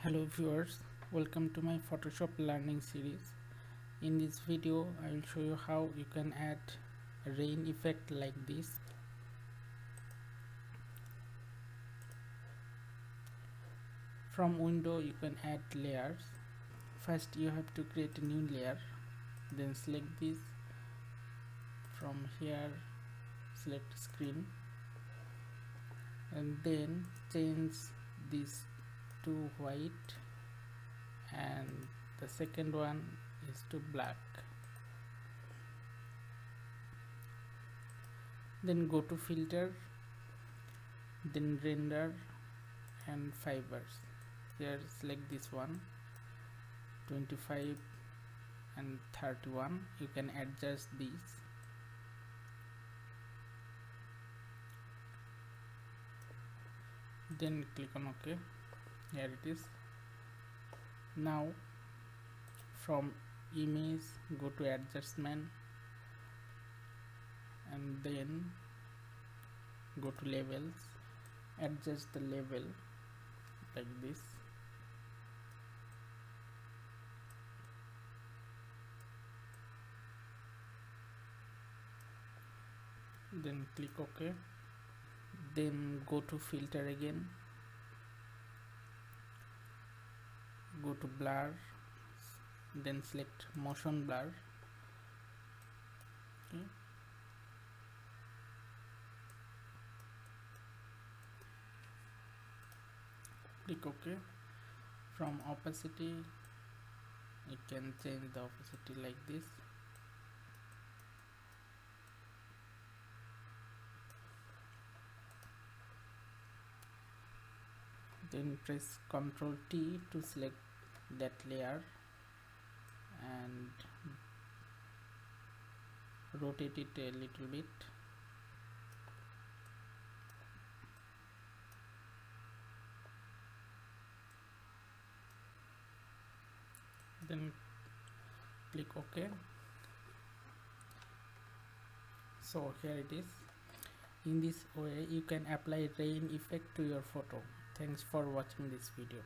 Hello viewers, welcome to my Photoshop learning series. In this video I will show you how you can add a rain effect like this. From window you can add layers. First you have to create a new layer, then select this. From here select screen and then change this to white and the second one is to black. Then go to filter, then render and fibers. Here select this one, 25 and 31. You can adjust these. Then click on OK. Here it is. Now from image go to adjustment and then go to levels, adjust the level like this. Then click OK. Then go to filter again, go to blur, then select motion blur. Okay. Click OK. From opacity you can change the opacity like this. Then press Ctrl T to select that layer and rotate it a little bit. Then click OK. So here it is. In this way you can apply rain effect to your photo. Thanks for watching this video.